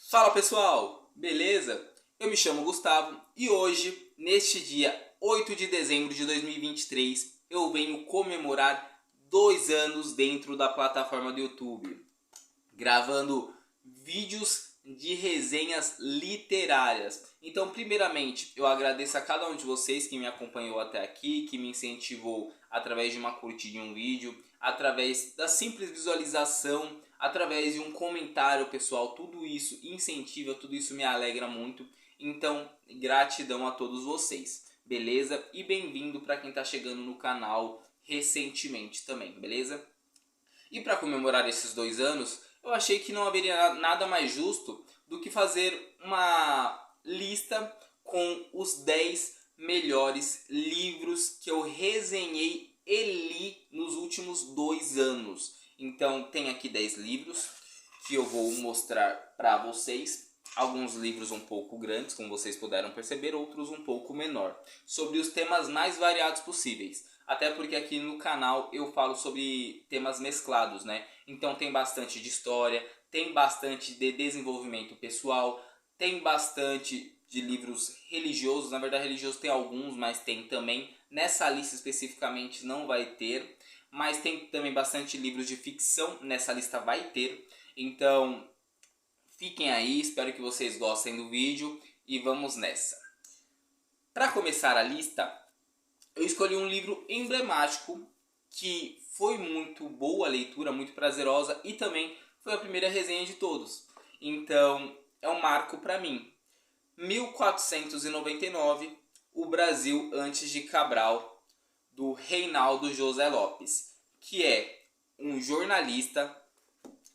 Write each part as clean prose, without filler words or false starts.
Fala pessoal, beleza? Eu me chamo Gustavo e hoje, neste dia 8 de dezembro de 2023, eu venho comemorar 2 anos dentro da plataforma do YouTube, gravando vídeos de resenhas literárias. Então, primeiramente, eu agradeço a cada um de vocês que me acompanhou até aqui, que me incentivou através de uma curtida de um vídeo, através da simples visualização, através de um comentário, pessoal. Tudo isso incentiva, tudo isso me alegra muito. Então, gratidão a todos vocês, beleza? E bem-vindo para quem está chegando no canal recentemente também, beleza? E para comemorar esses 2 anos, eu achei que não haveria nada mais justo do que fazer uma lista com os 10 melhores livros que eu resenhei e li nos últimos 2 anos. Então tem aqui 10 livros que eu vou mostrar para vocês. Alguns livros um pouco grandes, como vocês puderam perceber, outros um pouco menor, sobre os temas mais variados possíveis. Até porque aqui no canal eu falo sobre temas mesclados, né? Então tem bastante de história, tem bastante de desenvolvimento pessoal, tem bastante de livros religiosos. Na verdade, religiosos tem alguns, mas tem também. Nessa lista especificamente não vai ter, mas tem também bastante livros de ficção, nessa lista vai ter. Então fiquem aí, espero que vocês gostem do vídeo e vamos nessa. Para começar a lista, eu escolhi um livro emblemático que foi muito boa a leitura, muito prazerosa e também foi a primeira resenha de todos. Então é um marco para mim. 1499, O Brasil antes de Cabral, do Reinaldo José Lopes, que é um jornalista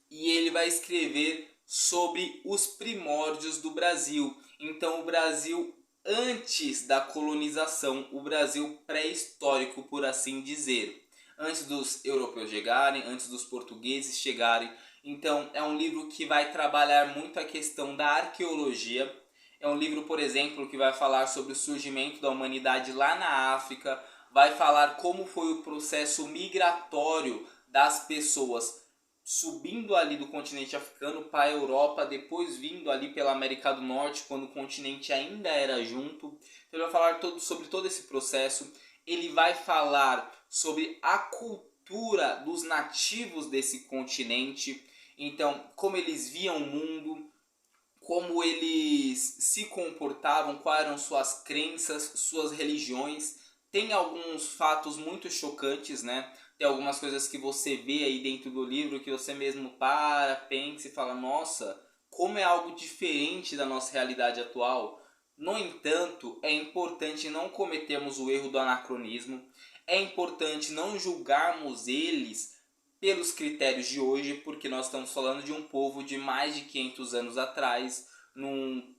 e ele vai escrever sobre os primórdios do Brasil. Então o Brasil antes da colonização, o Brasil pré-histórico, por assim dizer. Antes dos europeus chegarem, antes dos portugueses chegarem. Então é um livro que vai trabalhar muito a questão da arqueologia. É um livro, por exemplo, que vai falar sobre o surgimento da humanidade lá na África. Vai falar como foi o processo migratório das pessoas subindo ali do continente africano para a Europa, depois vindo ali pela América do Norte, quando o continente ainda era junto. Então ele vai falar sobre todo esse processo. Ele vai falar sobre a cultura dos nativos desse continente. Então, como eles viam o mundo, como eles se comportavam, quais eram suas crenças, suas religiões. Tem alguns fatos muito chocantes, né? Tem algumas coisas que você vê aí dentro do livro que você mesmo pensa e fala, nossa, como é algo diferente da nossa realidade atual. No entanto, é importante não cometermos o erro do anacronismo. É importante não julgarmos eles pelos critérios de hoje, porque nós estamos falando de um povo de mais de 500 anos atrás, num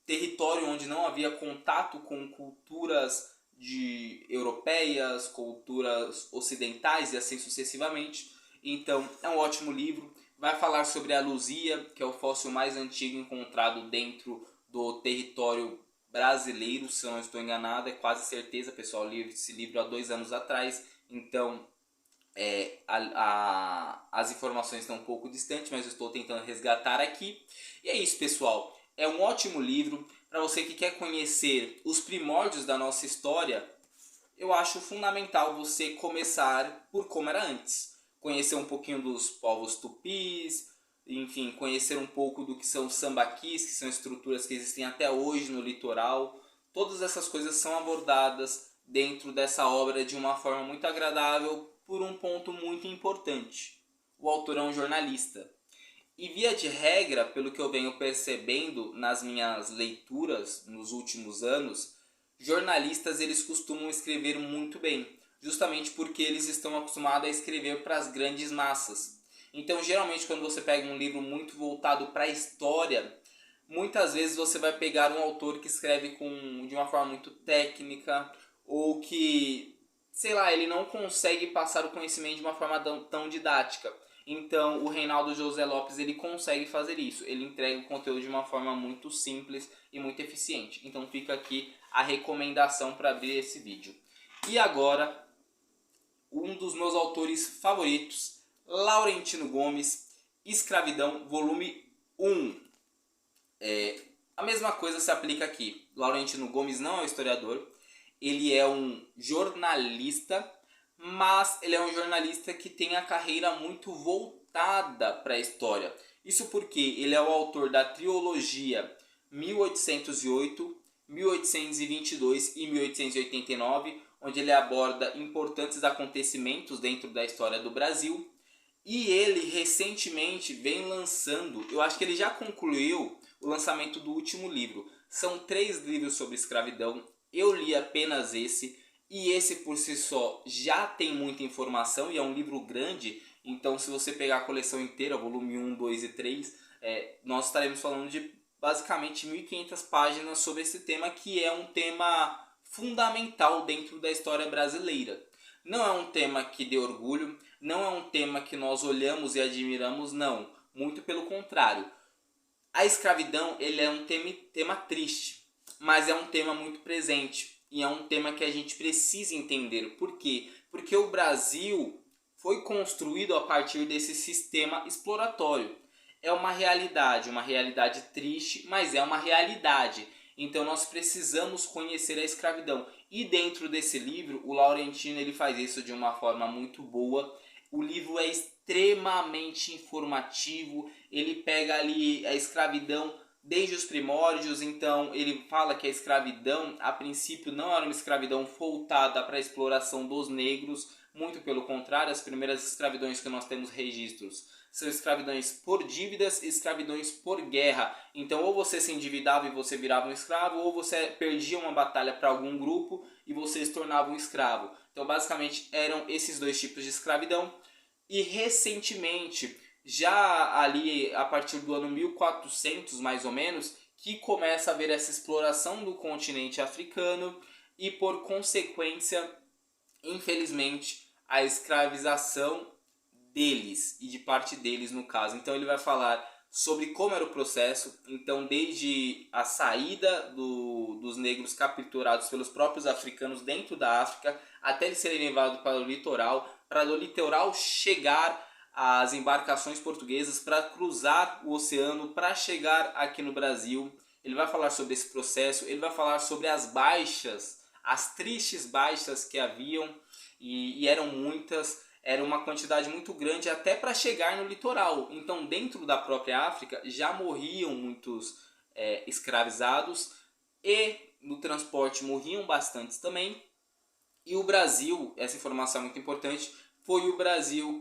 território onde não havia contato com culturas europeias, culturas ocidentais e assim sucessivamente. Então é um ótimo livro. Vai falar sobre a Luzia, que é o fóssil mais antigo encontrado dentro do território brasileiro, se eu não estou enganado, é quase certeza, pessoal. Eu li esse livro há 2 anos atrás, então as informações estão um pouco distantes, mas eu estou tentando resgatar aqui. E é isso, pessoal. É um ótimo livro para você que quer conhecer os primórdios da nossa história. Eu acho fundamental você começar por como era antes. Conhecer um pouquinho dos povos tupis, enfim, conhecer um pouco do que são os sambaquis, que são estruturas que existem até hoje no litoral. Todas essas coisas são abordadas dentro dessa obra de uma forma muito agradável, por um ponto muito importante. O autor é um jornalista. E via de regra, pelo que eu venho percebendo nas minhas leituras nos últimos anos, jornalistas eles costumam escrever muito bem, justamente porque eles estão acostumados a escrever para as grandes massas. Então, geralmente, quando você pega um livro muito voltado para a história, muitas vezes você vai pegar um autor que escreve de uma forma muito técnica, ou que, sei lá, ele não consegue passar o conhecimento de uma forma tão didática. Então o Reinaldo José Lopes ele consegue fazer isso. Ele entrega o conteúdo de uma forma muito simples e muito eficiente. Então fica aqui a recomendação para abrir esse vídeo. E agora, um dos meus autores favoritos, Laurentino Gomes, Escravidão, volume 1. A mesma coisa se aplica aqui. Laurentino Gomes não é um historiador, ele é um jornalista, mas ele é um jornalista que tem a carreira muito voltada para a história. Isso porque ele é o autor da trilogia 1808, 1822 e 1889, onde ele aborda importantes acontecimentos dentro da história do Brasil. E ele recentemente vem lançando, eu acho que ele já concluiu o lançamento do último livro. São 3 livros sobre escravidão, eu li apenas esse, e esse por si só já tem muita informação e é um livro grande. Então se você pegar a coleção inteira, volume 1, 2 e 3, nós estaremos falando de basicamente 1.500 páginas sobre esse tema, que é um tema fundamental dentro da história brasileira. Não é um tema que dê orgulho, não é um tema que nós olhamos e admiramos, não. Muito pelo contrário. A escravidão, ele é um tema triste, mas é um tema muito presente. E é um tema que a gente precisa entender. Por quê? Porque o Brasil foi construído a partir desse sistema exploratório. É uma realidade triste, mas é uma realidade. Então nós precisamos conhecer a escravidão. E dentro desse livro, o Laurentino ele faz isso de uma forma muito boa. O livro é extremamente informativo, ele pega ali a escravidão desde os primórdios. Então ele fala que a escravidão, a princípio, não era uma escravidão voltada para a exploração dos negros, muito pelo contrário. As primeiras escravidões que nós temos registros são escravidões por dívidas e escravidões por guerra. Então ou você se endividava e você virava um escravo, ou você perdia uma batalha para algum grupo e você se tornava um escravo. Então basicamente eram esses 2 tipos de escravidão. E recentemente, já ali a partir do ano 1400 mais ou menos, que começa a haver essa exploração do continente africano e por consequência, infelizmente, a escravização deles e de parte deles no caso. Então ele vai falar sobre como era o processo. Então desde a saída dos negros capturados pelos próprios africanos dentro da África, até eles serem levados para o litoral, para do litoral chegar às embarcações portuguesas para cruzar o oceano para chegar aqui no Brasil. Ele vai falar sobre esse processo, ele vai falar sobre as baixas, as tristes baixas que haviam, e eram muitas. Era uma quantidade muito grande até para chegar no litoral. Então dentro da própria África já morriam muitos escravizados, e no transporte morriam bastantes também. E o Brasil, essa informação é muito importante, foi o Brasil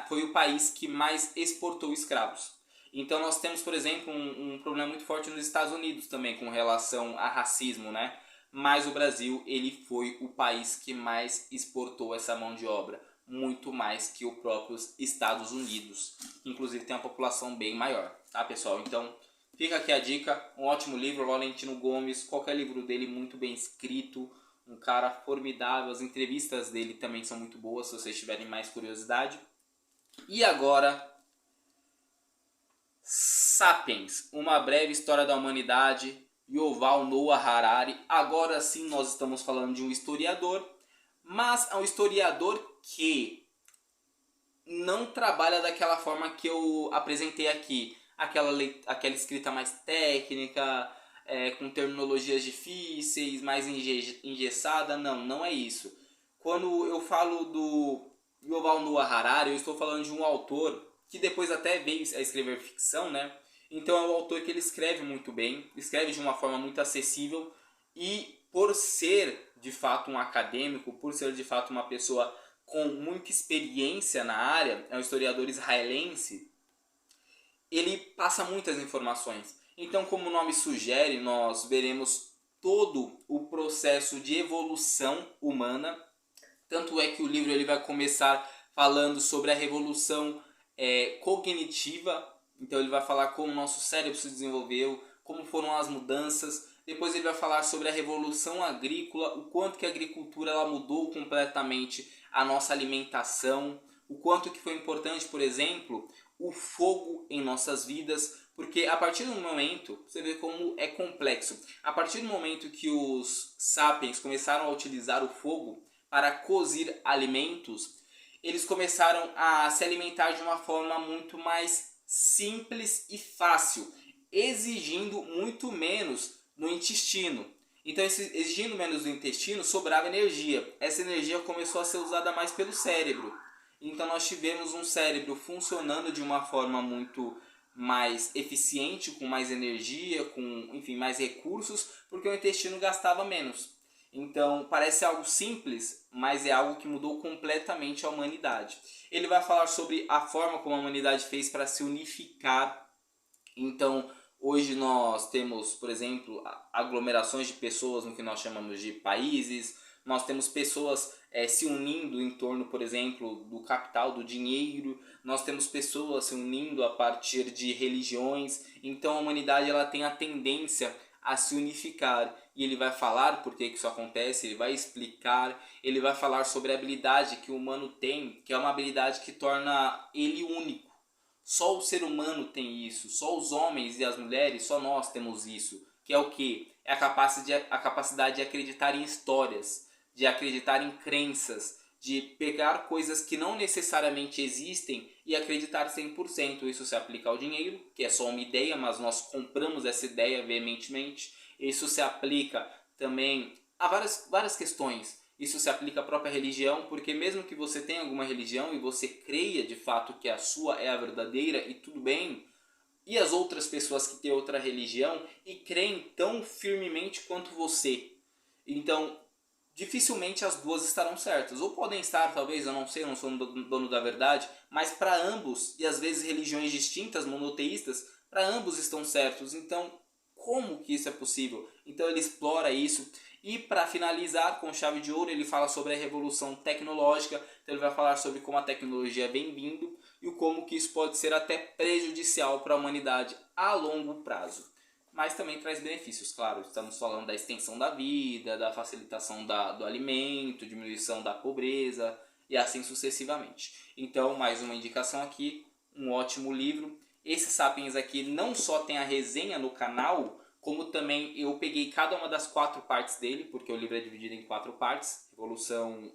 foi o país que mais exportou escravos. Então nós temos, por exemplo, um problema muito forte nos Estados Unidos também com relação a racismo, né? Mas o Brasil, ele foi o país que mais exportou essa mão de obra, muito mais que os próprios Estados Unidos, que inclusive tem uma população bem maior, tá pessoal? Então fica aqui a dica, um ótimo livro, Laurentino Gomes, qualquer livro dele muito bem escrito, um cara formidável, as entrevistas dele também são muito boas, se vocês tiverem mais curiosidade. E agora, Sapiens, uma breve história da humanidade, Yuval Noah Harari. Agora sim nós estamos falando de um historiador, mas é um historiador que não trabalha daquela forma que eu apresentei aqui, aquela escrita mais técnica, com terminologias difíceis, mais engessada. Não é isso. Quando eu falo do Yuval Noah Harari, eu estou falando de um autor que depois até veio a escrever ficção, né? Então é um autor que ele escreve muito bem, escreve de uma forma muito acessível, e por ser de fato um acadêmico, por ser de fato uma pessoa com muita experiência na área, é um historiador israelense, ele passa muitas informações. Então, como o nome sugere, nós veremos todo o processo de evolução humana. Tanto é que o livro ele vai começar falando sobre a revolução cognitiva. Então ele vai falar como o nosso cérebro se desenvolveu, como foram as mudanças. Depois ele vai falar sobre a revolução agrícola, o quanto que a agricultura ela mudou completamente a nossa alimentação, o quanto que foi importante, por exemplo, o fogo em nossas vidas, porque a partir do momento, você vê como é complexo, a partir do momento que os sapiens começaram a utilizar o fogo para cozir alimentos, eles começaram a se alimentar de uma forma muito mais simples e fácil. exigindo muito menos no intestino. Então, exigindo menos no intestino, sobrava energia. Essa energia começou a ser usada mais pelo cérebro. Então, nós tivemos um cérebro funcionando de uma forma muito mais eficiente, com mais energia, com, enfim, mais recursos, porque o intestino gastava menos. Então, parece algo simples, mas é algo que mudou completamente a humanidade. Ele vai falar sobre a forma como a humanidade fez para se unificar. Então, hoje nós temos, por exemplo, aglomerações de pessoas no que nós chamamos de países. Nós temos pessoas se unindo em torno, por exemplo, do capital, do dinheiro. Nós temos pessoas se unindo a partir de religiões. Então, a humanidade ela tem a tendência a se unificar. E ele vai falar por que isso acontece, ele vai explicar, ele vai falar sobre a habilidade que o humano tem, que é uma habilidade que torna ele único. Só o ser humano tem isso, só os homens e as mulheres, só nós temos isso. Que é o quê? É a capacidade de acreditar em histórias, de acreditar em crenças, de pegar coisas que não necessariamente existem e acreditar 100%. Isso se aplica ao dinheiro, que é só uma ideia, mas nós compramos essa ideia veementemente. Isso se aplica também a várias questões. Isso se aplica à própria religião, porque mesmo que você tenha alguma religião e você creia de fato que a sua é a verdadeira e tudo bem, e as outras pessoas que têm outra religião e creem tão firmemente quanto você. Então, dificilmente as duas estarão certas. Ou podem estar, talvez, eu não sei, eu não sou dono da verdade, mas para ambos, e às vezes religiões distintas, monoteístas, para ambos estão certos. Então, como que isso é possível? Então ele explora isso. E para finalizar com chave de ouro, ele fala sobre a revolução tecnológica. Então ele vai falar sobre como a tecnologia vem vindo e como que isso pode ser até prejudicial para a humanidade a longo prazo. Mas também traz benefícios, claro. Estamos falando da extensão da vida, da facilitação do alimento, diminuição da pobreza e assim sucessivamente. Então, mais uma indicação aqui, um ótimo livro. Esse Sapiens aqui não só tem a resenha no canal, como também eu peguei cada uma das 4 partes dele, porque o livro é dividido em 4 partes. Revolução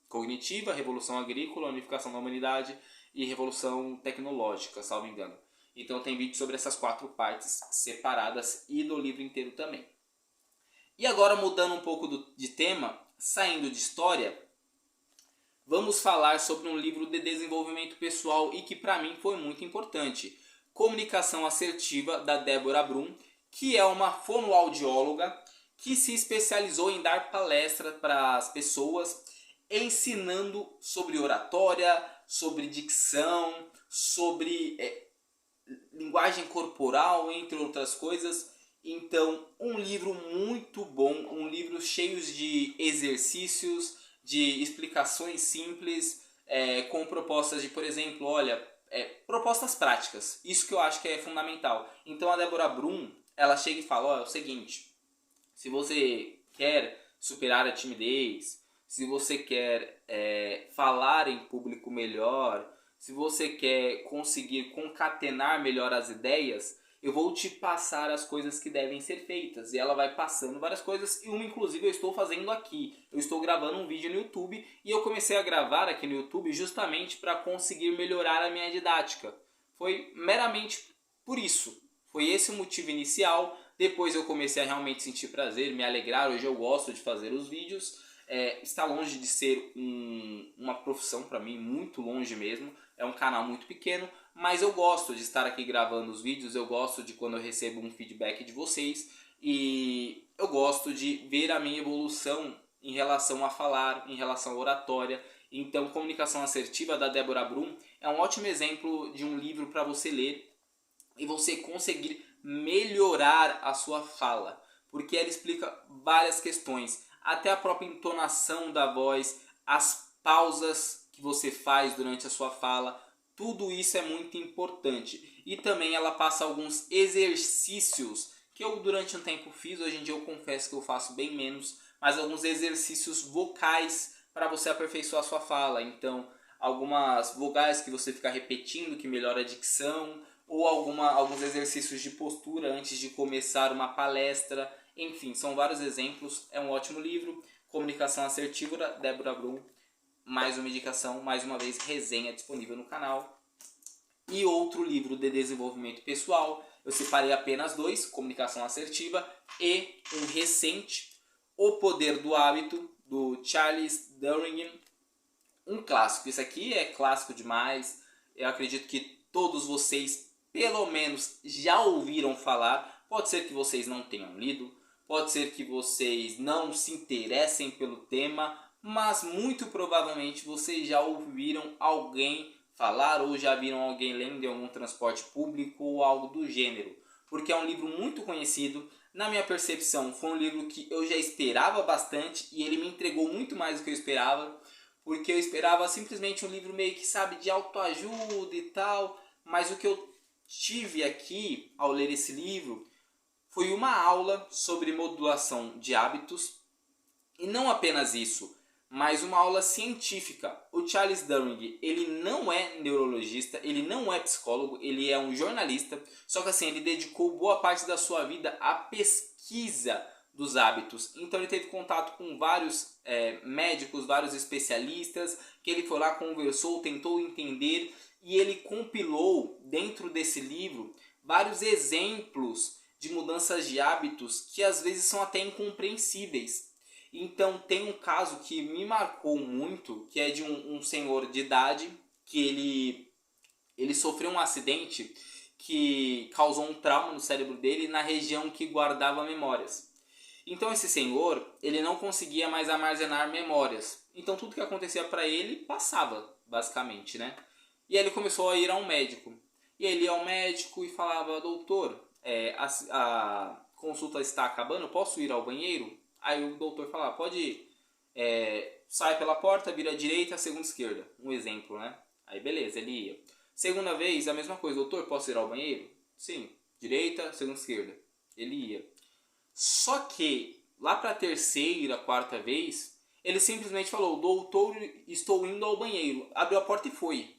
cognitiva, revolução agrícola, unificação da humanidade e revolução tecnológica, salvo engano. Então tem vídeo sobre essas 4 partes separadas e do livro inteiro também. E agora mudando um pouco de tema, saindo de história, vamos falar sobre um livro de desenvolvimento pessoal e que para mim foi muito importante. Comunicação Assertiva, da Débora Brum, que é uma fonoaudióloga que se especializou em dar palestra para as pessoas, ensinando sobre oratória, sobre dicção, sobre linguagem corporal, entre outras coisas. Então, um livro muito bom, um livro cheio de exercícios, de explicações simples, com propostas de, por exemplo, olha, propostas práticas. Isso que eu acho que é fundamental. Então, a Débora Brum, ela chega e fala, olha, é o seguinte, se você quer superar a timidez, se você quer falar em público melhor, se você quer conseguir concatenar melhor as ideias, eu vou te passar as coisas que devem ser feitas. E ela vai passando várias coisas, e uma inclusive eu estou fazendo aqui. Eu estou gravando um vídeo no YouTube, e eu comecei a gravar aqui no YouTube justamente para conseguir melhorar a minha didática. Foi meramente por isso. Foi esse o motivo inicial. Depois eu comecei a realmente sentir prazer, me alegrar. Hoje eu gosto de fazer os vídeos. Está longe de ser uma profissão para mim, muito longe mesmo. É um canal muito pequeno, mas eu gosto de estar aqui gravando os vídeos, eu gosto de quando eu recebo um feedback de vocês e eu gosto de ver a minha evolução em relação a falar, em relação à oratória. Então, Comunicação Assertiva, da Débora Brum, é um ótimo exemplo de um livro para você ler e você conseguir melhorar a sua fala, porque ela explica várias questões, até a própria entonação da voz, as pausas que você faz durante a sua fala, tudo isso é muito importante. E também ela passa alguns exercícios que eu durante um tempo fiz, hoje em dia eu confesso que eu faço bem menos, mas alguns exercícios vocais para você aperfeiçoar a sua fala. Então, algumas vogais que você fica repetindo que melhora a dicção, ou alguns exercícios de postura antes de começar uma palestra. Enfim, são vários exemplos. É um ótimo livro. Comunicação Assertiva, da Débora Brum. Mais uma indicação, mais uma vez, resenha disponível no canal. e outro livro de desenvolvimento pessoal. Eu separei apenas 2, Comunicação Assertiva, e um recente, O Poder do Hábito, do Charles Duhigg, um clássico. Isso aqui é clássico demais, eu acredito que todos vocês pelo menos já ouviram falar. Pode ser que vocês não tenham lido, pode ser que vocês não se interessem pelo tema, mas muito provavelmente vocês já ouviram alguém falar ou já viram alguém lendo em algum transporte público ou algo do gênero, porque é um livro muito conhecido. Na minha percepção, foi um livro que eu já esperava bastante e ele me entregou muito mais do que eu esperava, porque eu esperava simplesmente um livro meio que, sabe, de autoajuda e tal, mas o que eu tive aqui ao ler esse livro foi uma aula sobre modulação de hábitos, e não apenas isso, mas uma aula científica. O Charles Duhigg, ele não é neurologista, ele não é psicólogo, ele é um jornalista, só que assim, ele dedicou boa parte da sua vida à pesquisa dos hábitos. Então ele teve contato com vários médicos, vários especialistas, que ele foi lá, conversou, tentou entender, e ele compilou dentro desse livro vários exemplos de mudanças de hábitos que às vezes são até incompreensíveis. Então tem um caso que me marcou muito, que é de um senhor de idade, que ele sofreu um acidente que causou um trauma no cérebro dele na região que guardava memórias. Então esse senhor, ele não conseguia mais armazenar memórias. Então tudo que acontecia para ele passava, basicamente, né? E aí ele começou a ir a um médico. E aí ele ia ao médico e falava: doutor, a consulta está acabando, eu posso ir ao banheiro? Aí o doutor falava: pode ir. Sai pela porta, vira à direita, segunda esquerda. Um exemplo, né? Aí beleza, ele ia. Segunda vez, a mesma coisa: doutor, posso ir ao banheiro? Sim. Direita, segunda esquerda. Ele ia. Só que lá para a terceira, quarta vez, ele simplesmente falou: doutor, estou indo ao banheiro. Abriu a porta e foi.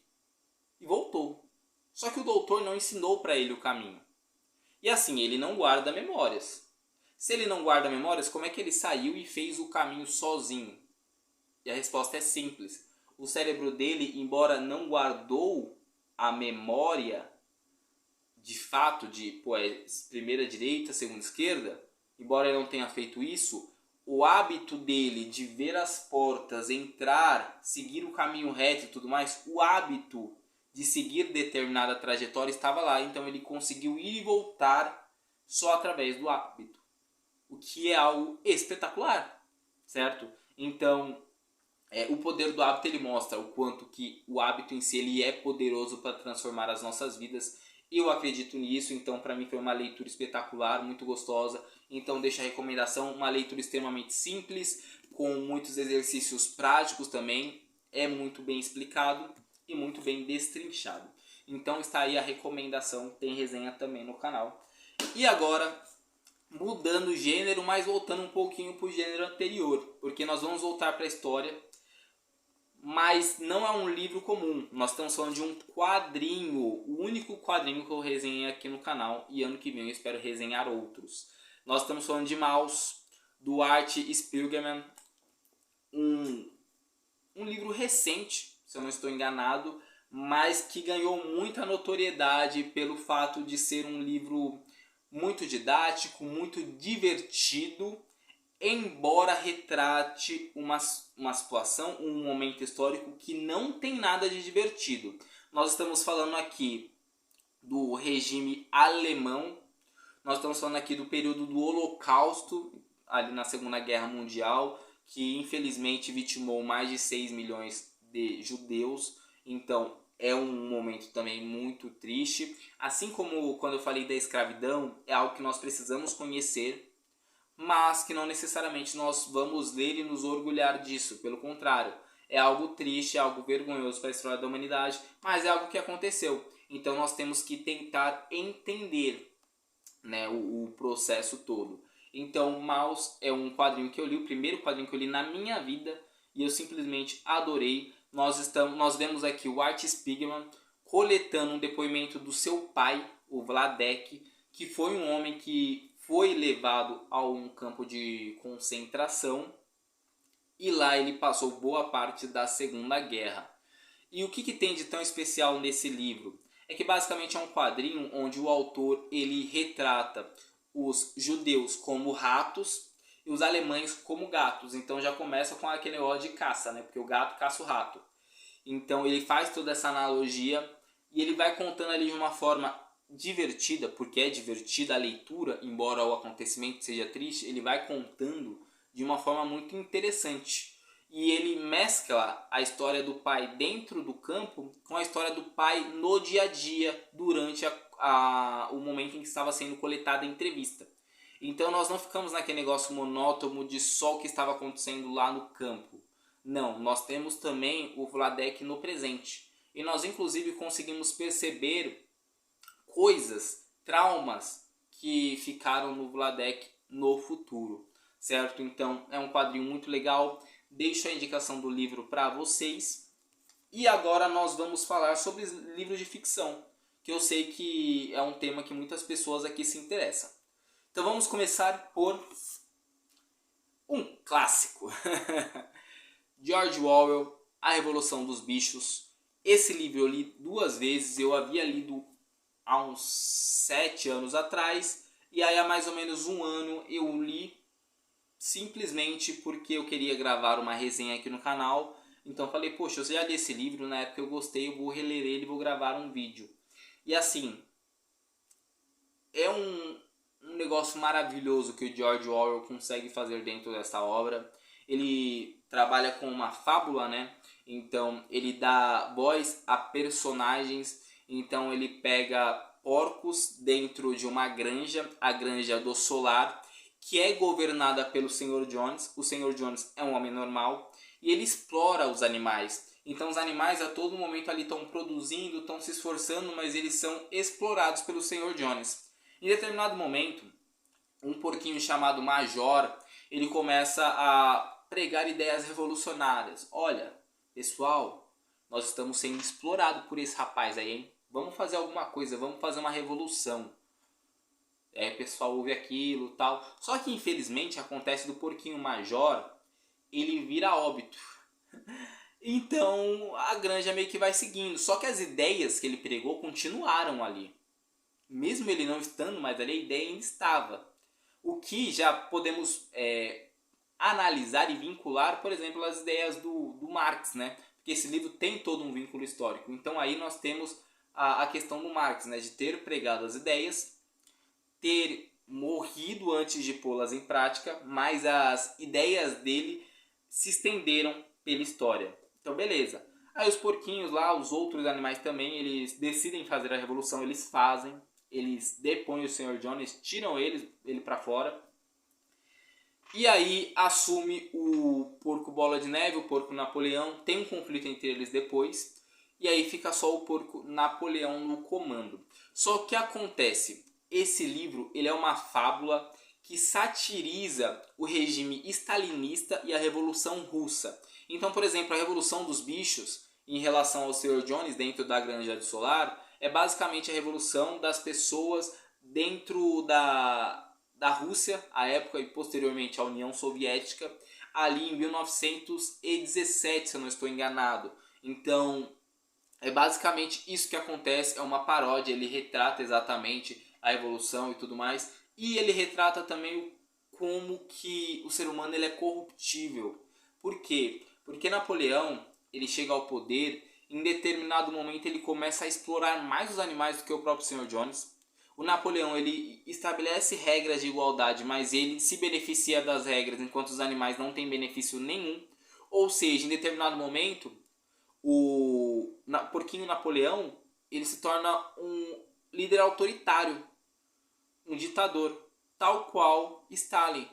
E voltou. Só que o doutor não ensinou para ele o caminho. E assim, ele não guarda memórias. Se ele não guarda memórias, como é que ele saiu e fez o caminho sozinho? E a resposta é simples. O cérebro dele, embora não guardou a memória de fato de primeira direita, segunda esquerda, embora ele não tenha feito isso, o hábito dele de ver as portas, entrar, seguir o caminho reto e tudo mais, o hábito de seguir determinada trajetória estava lá. Então ele conseguiu ir e voltar só através do hábito, o que é algo espetacular, certo? Então o poder do hábito, ele mostra o quanto que o hábito em si ele é poderoso para transformar as nossas vidas. Eu acredito nisso, então para mim foi uma leitura espetacular, muito gostosa. Então deixa a recomendação, uma leitura extremamente simples, com muitos exercícios práticos também, é muito bem explicado e muito bem destrinchado. Então está aí a recomendação, tem resenha também no canal. E agora, mudando o gênero, mas voltando um pouquinho para o gênero anterior, porque nós vamos voltar para a história, mas não é um livro comum. Nós estamos falando de um quadrinho, o único quadrinho que eu resenhei aqui no canal, e ano que vem eu espero resenhar outros. Nós estamos falando de Maus, do Art Spiegelman, um livro recente, se eu não estou enganado, mas que ganhou muita notoriedade pelo fato de ser um livro muito didático, muito divertido, embora retrate uma situação, um momento histórico que não tem nada de divertido. Nós estamos falando aqui do regime alemão, nós estamos falando aqui do período do Holocausto, ali na Segunda Guerra Mundial, que infelizmente vitimou mais de 6 milhões de judeus. Então é um momento também muito triste. Assim como quando eu falei da escravidão, é algo que nós precisamos conhecer, mas que não necessariamente nós vamos ler e nos orgulhar disso. Pelo contrário, é algo triste, é algo vergonhoso para a história da humanidade, mas é algo que aconteceu. Então nós temos que tentar entender, né, o processo todo. Então Maus é um quadrinho que eu li, o primeiro quadrinho que eu li na minha vida, e eu simplesmente adorei. Nós vemos aqui o Art Spiegelman coletando um depoimento do seu pai, o Vladek, que foi um homem que foi levado a um campo de concentração e lá ele passou boa parte da Segunda Guerra. E o que tem de tão especial nesse livro? É que basicamente é um quadrinho onde o autor ele retrata os judeus como ratos e os alemães como gatos. Então já começa com aquele negócio de caça, né? Porque o gato caça o rato. Então ele faz toda essa analogia e ele vai contando ali de uma forma divertida, porque é divertida a leitura, embora o acontecimento seja triste, ele vai contando de uma forma muito interessante. E ele mescla a história do pai dentro do campo com a história do pai no dia a dia, durante o momento em que estava sendo coletada a entrevista. Então nós não ficamos naquele negócio monótono de só o que estava acontecendo lá no campo. Não, nós temos também o Vladek no presente. E nós inclusive conseguimos perceber coisas, traumas que ficaram no Vladek no futuro, certo? Então é um quadrinho muito legal. Deixo a indicação do livro para vocês. E agora nós vamos falar sobre livros de ficção, que eu sei que é um tema que muitas pessoas aqui se interessam. Então vamos começar por um clássico. George Orwell, A Revolução dos Bichos. Esse livro eu li 2 vezes, eu havia lido há uns 7 anos atrás, e aí há mais ou menos 1 ano eu li simplesmente porque eu queria gravar uma resenha aqui no canal. Então falei, poxa, eu já li esse livro, na época eu gostei, eu vou reler ele e vou gravar um vídeo. E assim, é um negócio maravilhoso que o George Orwell consegue fazer dentro dessa obra. Ele trabalha com uma fábula, né? Então ele dá voz a personagens. Então ele pega porcos dentro de uma granja, a granja do Solar, que é governada pelo Sr. Jones. O Sr. Jones é um homem normal e ele explora os animais. Então os animais a todo momento ali estão produzindo, estão se esforçando, mas eles são explorados pelo Sr. Jones. Em determinado momento, um porquinho chamado Major, ele começa a pregar ideias revolucionárias. Olha, pessoal, nós estamos sendo explorados por esse rapaz aí, hein? Vamos fazer alguma coisa, vamos fazer uma revolução. O pessoal ouve aquilo e tal. Só que infelizmente acontece do porquinho Major, ele vira óbito. Então a granja meio que vai seguindo. Só que as ideias que ele pregou continuaram ali. Mesmo ele não estando mais ali, a ideia ainda estava. O que já podemos analisar e vincular, por exemplo, as ideias do Marx, né? Porque esse livro tem todo um vínculo histórico. Então aí nós temos a questão do Marx, né? De ter pregado as ideias, ter morrido antes de pô-las em prática, mas as ideias dele se estenderam pela história. Então beleza. Aí os porquinhos lá, os outros animais também, eles decidem fazer a revolução, eles fazem. Eles depõem o Sr. Jones, tiram ele para fora. E aí assume o porco Bola de Neve, o porco Napoleão. Tem um conflito entre eles depois. E aí fica só o porco Napoleão no comando. Só que acontece, esse livro ele é uma fábula que satiriza o regime stalinista e a Revolução Russa. Então, por exemplo, a Revolução dos Bichos, em relação ao Sr. Jones dentro da Granja do Solar, é basicamente a revolução das pessoas dentro da Rússia, à época e posteriormente a União Soviética, ali em 1917, se eu não estou enganado. Então, é basicamente isso que acontece, é uma paródia, ele retrata exatamente a revolução e tudo mais, e ele retrata também como que o ser humano ele é corruptível. Por quê? Porque Napoleão, ele chega ao poder. Em determinado momento ele começa a explorar mais os animais do que o próprio Sr. Jones. O Napoleão ele estabelece regras de igualdade, mas ele se beneficia das regras enquanto os animais não têm benefício nenhum. Ou seja, em determinado momento o porquinho Napoleão ele se torna um líder autoritário, um ditador, tal qual Stalin,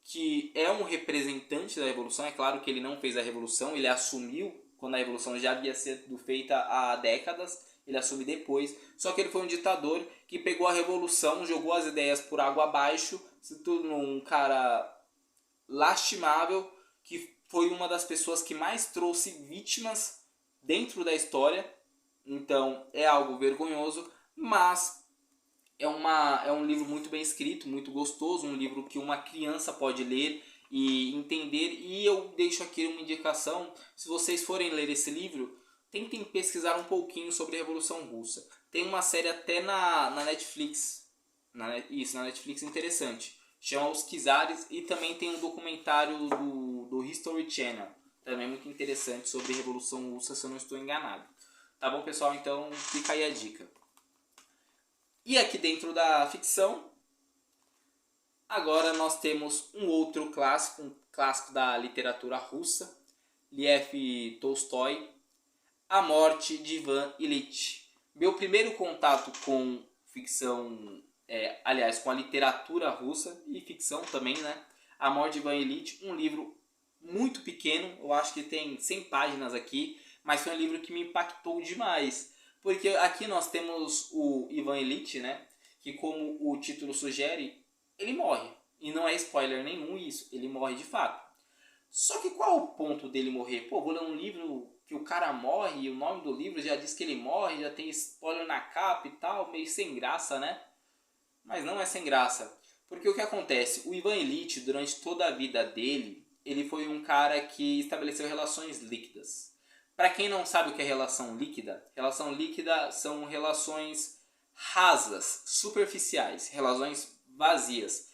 que é um representante da revolução. É claro que ele não fez a revolução, ele assumiu quando a revolução já havia sido feita há décadas, ele assume depois. Só que ele foi um ditador que pegou a revolução, jogou as ideias por água abaixo, se tornou um cara lastimável, que foi uma das pessoas que mais trouxe vítimas dentro da história. Então é algo vergonhoso, mas é um livro muito bem escrito, muito gostoso, um livro que uma criança pode ler e entender. E eu deixo aqui uma indicação: se vocês forem ler esse livro, tentem pesquisar um pouquinho sobre a Revolução Russa. Tem uma série até na Netflix, na Netflix interessante. Chama Os Czares, e também tem um documentário do History Channel, também muito interessante, sobre a Revolução Russa, se eu não estou enganado. Tá bom, pessoal? Então fica aí a dica. E aqui dentro da ficção, agora nós temos um outro clássico, um clássico da literatura russa, Lev Tolstói, A Morte de Ivan Ilitch. Meu primeiro contato com ficção, aliás, com a literatura russa e ficção também, né? A Morte de Ivan Ilitch, um livro muito pequeno, eu acho que tem 100 páginas aqui, mas foi um livro que me impactou demais. Porque aqui nós temos o Ivan Ilitch, né? Que, como o título sugere, ele morre. E não é spoiler nenhum isso, ele morre de fato. Só que qual é o ponto dele morrer? Pô, vou ler um livro que o cara morre e o nome do livro já diz que ele morre, já tem spoiler na capa e tal, meio sem graça, né? Mas não é sem graça. Porque o que acontece? O Ivan Ilitch, durante toda a vida dele, ele foi um cara que estabeleceu relações líquidas. Para quem não sabe o que é relação líquida são relações rasas, superficiais, relações vazias.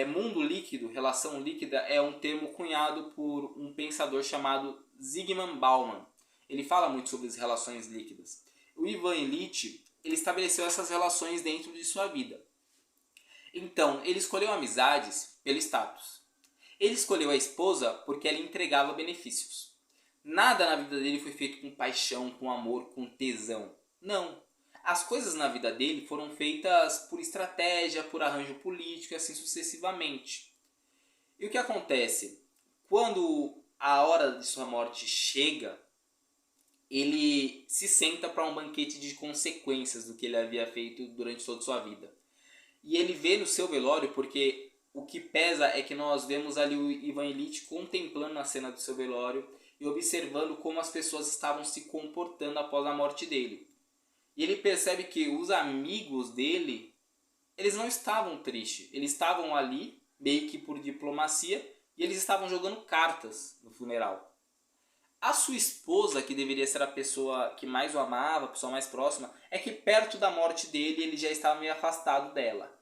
Mundo líquido, relação líquida, é um termo cunhado por um pensador chamado Zygmunt Bauman. Ele fala muito sobre as relações líquidas. O Ivan Ilitch, ele estabeleceu essas relações dentro de sua vida. Então, ele escolheu amizades pelo status. Ele escolheu a esposa porque ela entregava benefícios. Nada na vida dele foi feito com paixão, com amor, com tesão. Não. As coisas na vida dele foram feitas por estratégia, por arranjo político e assim sucessivamente. E o que acontece? Quando a hora de sua morte chega, ele se senta para um banquete de consequências do que ele havia feito durante toda a sua vida. E ele vê no seu velório, porque o que pesa é que nós vemos ali o Ivan Ilitch contemplando a cena do seu velório e observando como as pessoas estavam se comportando após a morte dele. E ele percebe que os amigos dele, eles não estavam tristes. Eles estavam ali, meio que por diplomacia, e eles estavam jogando cartas no funeral. A sua esposa, que deveria ser a pessoa que mais o amava, a pessoa mais próxima, é que perto da morte dele ele já estava meio afastado dela.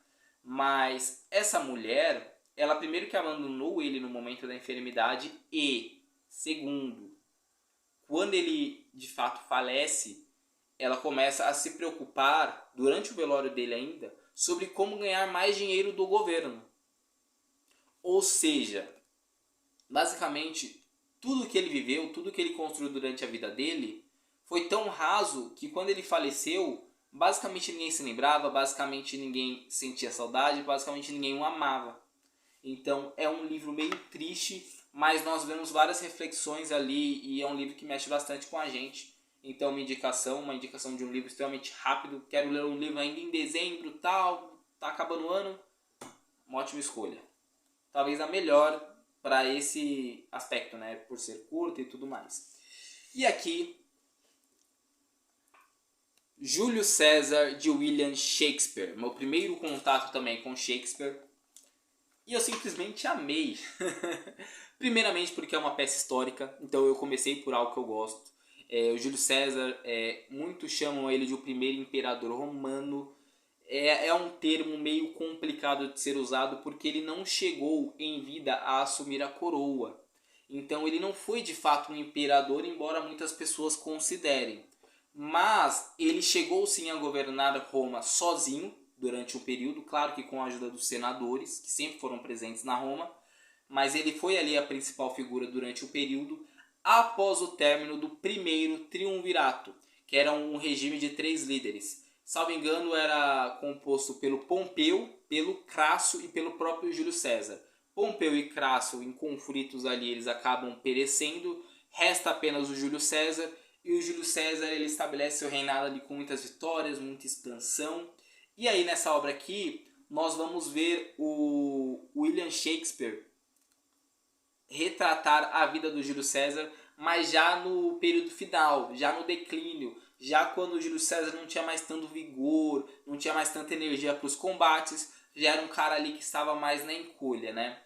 Mas essa mulher, ela primeiro que abandonou ele no momento da enfermidade e, segundo, quando ele de fato falece, ela começa a se preocupar, durante o velório dele ainda, sobre como ganhar mais dinheiro do governo. Ou seja, basicamente, tudo que ele viveu, tudo que ele construiu durante a vida dele, foi tão raso que quando ele faleceu, basicamente ninguém se lembrava, basicamente ninguém sentia saudade, basicamente ninguém o amava. Então é um livro meio triste, mas nós vemos várias reflexões ali e é um livro que mexe bastante com a gente. Então uma indicação de um livro extremamente rápido. Quero ler um livro ainda em dezembro, tal, tá acabando o ano. Uma ótima escolha. Talvez a melhor para esse aspecto, né? Por ser curto e tudo mais. E aqui, Júlio César de William Shakespeare. Meu primeiro contato também com Shakespeare. E eu simplesmente amei. Primeiramente porque é uma peça histórica, então eu comecei por algo que eu gosto. O Júlio César, muitos chamam ele de o primeiro imperador romano. É um termo meio complicado de ser usado porque ele não chegou em vida a assumir a coroa. Então ele não foi de fato um imperador, embora muitas pessoas considerem. Mas ele chegou sim a governar Roma sozinho durante um período, claro que com a ajuda dos senadores, que sempre foram presentes na Roma, mas ele foi ali a principal figura durante o período após o término do primeiro triunvirato, que era um regime de 3 líderes. Salvo engano, era composto pelo Pompeu, pelo Crasso e pelo próprio Júlio César. Pompeu e Crasso, em conflitos ali, eles acabam perecendo, resta apenas o Júlio César, e o Júlio César ele estabelece seu reinado ali com muitas vitórias, muita expansão. E aí nessa obra aqui, nós vamos ver o William Shakespeare retratar a vida do Júlio César, mas já no período final, já no declínio, já quando o Júlio César não tinha mais tanto vigor, não tinha mais tanta energia para os combates, já era um cara ali que estava mais na encolha, né?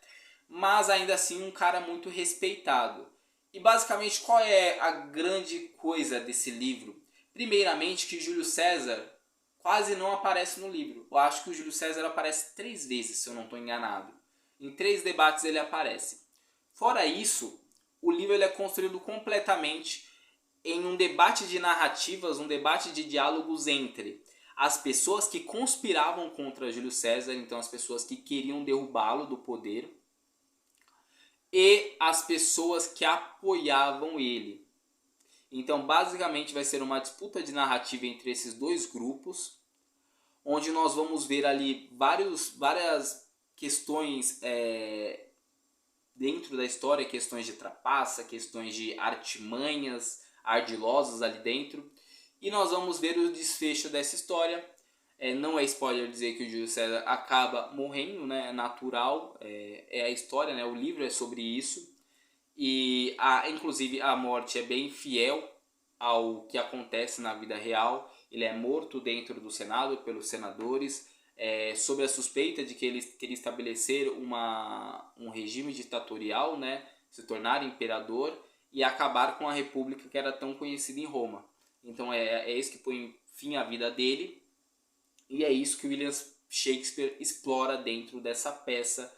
Mas ainda assim um cara muito respeitado. E basicamente qual é a grande coisa desse livro? Primeiramente que Júlio César quase não aparece no livro. Eu acho que o Júlio César aparece 3 vezes, se eu não estou enganado. Em 3 debates ele aparece. Fora isso, o livro ele é construído completamente em um debate de narrativas, um debate de diálogos entre as pessoas que conspiravam contra Júlio César, então as pessoas que queriam derrubá-lo do poder, e as pessoas que apoiavam ele. Então, basicamente, vai ser uma disputa de narrativa entre esses dois grupos, onde nós vamos ver ali várias questões dentro da história, questões de trapaça, questões de artimanhas ardilosas ali dentro. E nós vamos ver o desfecho dessa história. Não é spoiler dizer que o Júlio César acaba morrendo, né? É natural, é a história, né? O livro é sobre isso. E inclusive a morte é bem fiel ao que acontece na vida real. Ele é morto dentro do Senado pelos senadores, sob a suspeita de que ele queria estabelecer um regime ditatorial, né? Se tornar imperador e acabar com a república que era tão conhecida em Roma. Então é isso que põe fim à vida dele, e é isso que William Shakespeare explora dentro dessa peça,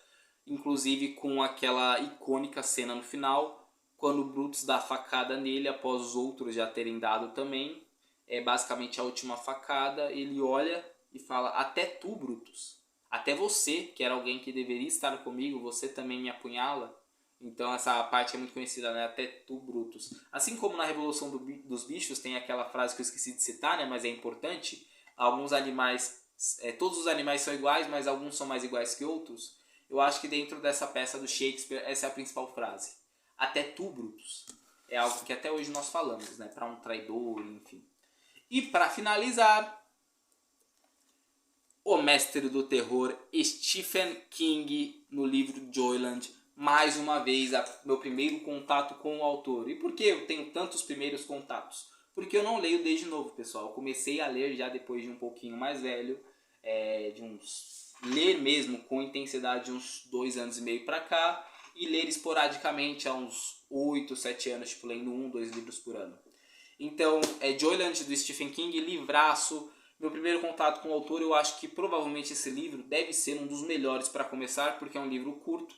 inclusive com aquela icônica cena no final, quando Brutus dá a facada nele após os outros já terem dado também. É basicamente a última facada, ele olha e fala: até tu, Brutus, até você, que era alguém que deveria estar comigo, você também me apunhala. Então essa parte é muito conhecida, né? Até tu, Brutus. Assim como na Revolução dos Bichos tem aquela frase que eu esqueci de citar, né? Mas é importante. Alguns animais, todos os animais são iguais, mas alguns são mais iguais que outros. Eu acho que dentro dessa peça do Shakespeare, essa é a principal frase. Até tu, Brutus. É algo que até hoje nós falamos, né? Para um traidor, enfim. E para finalizar, o mestre do terror Stephen King no livro Joyland. Mais uma vez, meu primeiro contato com o autor. E por que eu tenho tantos primeiros contatos? Porque eu não leio desde novo, pessoal. Eu comecei a ler já depois de um pouquinho mais velho, ler mesmo com intensidade de uns 2 anos e meio para cá, e ler esporadicamente há uns 8, 7 anos, tipo, lendo 1, 2 livros por ano. Então, Joyland do Stephen King, livraço. Meu primeiro contato com o autor, eu acho que provavelmente esse livro deve ser um dos melhores para começar, porque é um livro curto.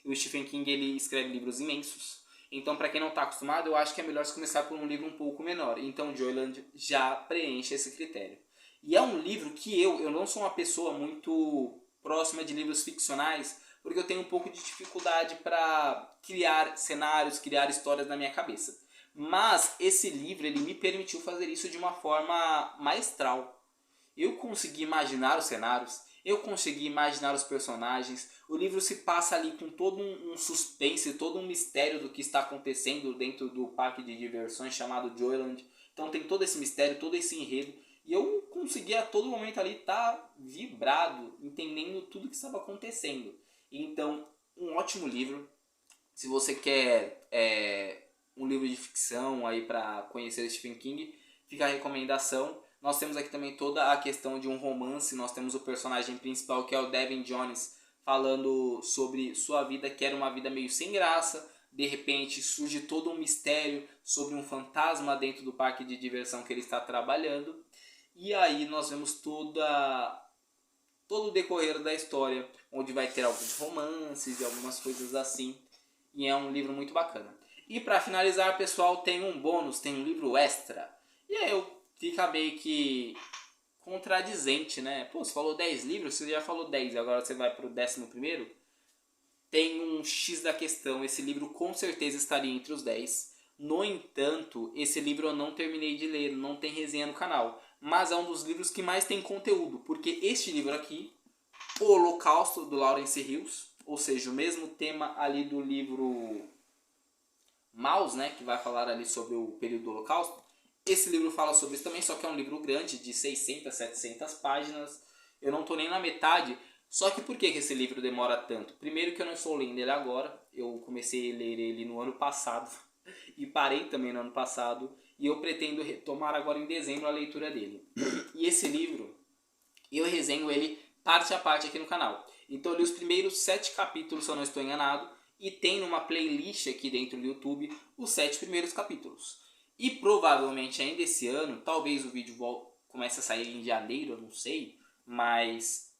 E o Stephen King ele escreve livros imensos. Então, para quem não está acostumado, eu acho que é melhor se começar por um livro um pouco menor. Então, Joyland já preenche esse critério. E é um livro que eu não sou uma pessoa muito próxima de livros ficcionais, porque eu tenho um pouco de dificuldade para criar cenários, criar histórias na minha cabeça. Mas esse livro ele me permitiu fazer isso de uma forma maestral. Eu consegui imaginar os cenários, eu consegui imaginar os personagens. O livro se passa ali com todo um suspense, todo um mistério do que está acontecendo dentro do parque de diversões chamado Joyland. Então tem todo esse mistério, todo esse enredo. E eu consegui a todo momento ali estar vibrado, entendendo tudo que estava acontecendo. Então, um ótimo livro. Se você quer um livro de ficção aí para conhecer Stephen King, fica a recomendação. Nós temos aqui também toda a questão de um romance. Nós temos o personagem principal, que é o Devin Jones, falando sobre sua vida, que era uma vida meio sem graça. De repente surge todo um mistério sobre um fantasma dentro do parque de diversão que ele está trabalhando. E aí nós vemos todo o decorrer da história, onde vai ter alguns romances e algumas coisas assim. E é um livro muito bacana. E para finalizar, pessoal, tem um bônus, tem um livro extra. E aí fica meio que contradizente, né? Pô, você falou 10 livros, você já falou 10, agora você vai pro 11º? Tem um X da questão, esse livro com certeza estaria entre os 10. No entanto, esse livro eu não terminei de ler, não tem resenha no canal. Mas é um dos livros que mais tem conteúdo, porque este livro aqui, O Holocausto, do Lawrence Hills, ou seja, o mesmo tema ali do livro Maus, né, que vai falar ali sobre o período do Holocausto. Esse livro fala sobre isso também, só que é um livro grande, de 600, 700 páginas. Eu não estou nem na metade. Só que por que esse livro demora tanto? Primeiro que eu não estou lendo ele agora. Eu comecei a ler ele no ano passado e parei também no ano passado. E eu pretendo retomar agora em dezembro a leitura dele. E esse livro, eu resenho ele parte a parte aqui no canal. Então eu li os primeiros 7 capítulos, se eu não estou enganado. e tem numa playlist aqui dentro do YouTube os 7 primeiros capítulos. E provavelmente ainda esse ano, talvez o vídeo comece a sair em janeiro, eu não sei, mas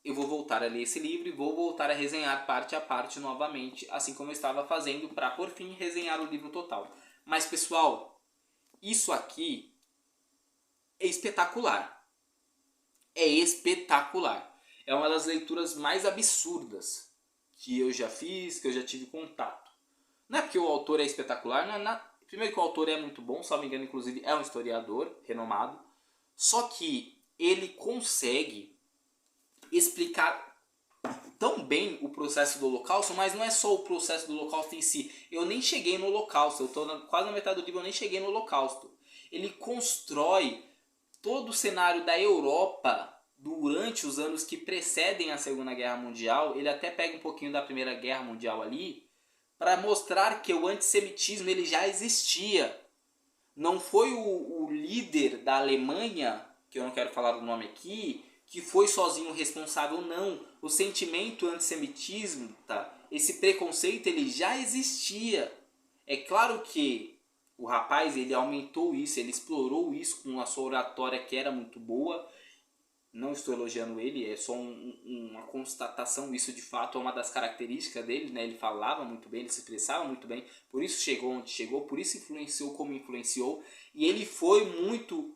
eu vou voltar a ler esse livro e vou voltar a resenhar parte a parte novamente, assim como eu estava fazendo para por fim resenhar o livro total. Mas pessoal, isso aqui é espetacular. É espetacular. É uma das leituras mais absurdas que eu já fiz, que eu já tive contato. Não é porque o autor é espetacular, primeiro que o autor é muito bom, se não me engano, inclusive é um historiador renomado, só que ele consegue explicar tão bem o processo do Holocausto, mas não é só o processo do Holocausto em si. Eu nem cheguei no Holocausto, eu estou quase na metade do livro, eu nem cheguei no Holocausto. Ele constrói todo o cenário da Europa durante os anos que precedem a Segunda Guerra Mundial. Ele até pega um pouquinho da Primeira Guerra Mundial ali, para mostrar que o antissemitismo ele já existia. Não foi o líder da Alemanha, que eu não quero falar o nome aqui, que foi sozinho responsável, não. O sentimento antissemitismo, esse preconceito, ele já existia. É claro que o rapaz ele aumentou isso, ele explorou isso com a sua oratória que era muito boa. Não estou elogiando ele, é só uma constatação. Isso de fato é uma das características dele, né? Ele falava muito bem, ele se expressava muito bem, por isso chegou onde chegou, por isso influenciou como influenciou. E ele foi muito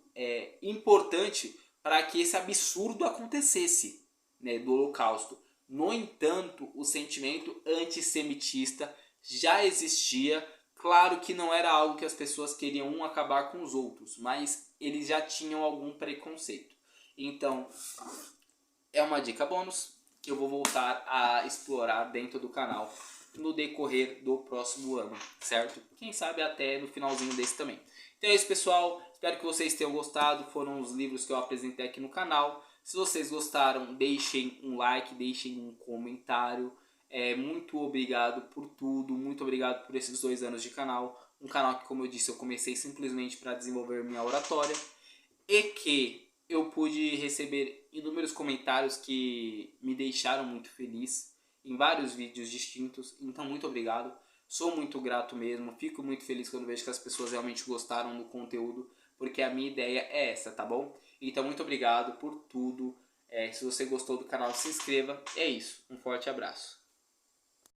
importante para que esse absurdo acontecesse, né, do Holocausto. No entanto, o sentimento antissemitista já existia. Claro que não era algo que as pessoas queriam acabar com os outros, mas eles já tinham algum preconceito. Então, é uma dica bônus que eu vou voltar a explorar dentro do canal no decorrer do próximo ano, certo? Quem sabe até no finalzinho desse também. Então é isso, pessoal. Espero que vocês tenham gostado. Foram os livros que eu apresentei aqui no canal. Se vocês gostaram, deixem um like, deixem um comentário. Muito obrigado por tudo. Muito obrigado por esses 2 anos de canal. Um canal que, como eu disse, eu comecei simplesmente para desenvolver minha oratória. E que eu pude receber inúmeros comentários que me deixaram muito feliz em vários vídeos distintos. Então, muito obrigado. Sou muito grato mesmo. Fico muito feliz quando vejo que as pessoas realmente gostaram do conteúdo, porque a minha ideia é essa, tá bom? Então, muito obrigado por tudo. Se você gostou do canal, se inscreva. É isso. Um forte abraço.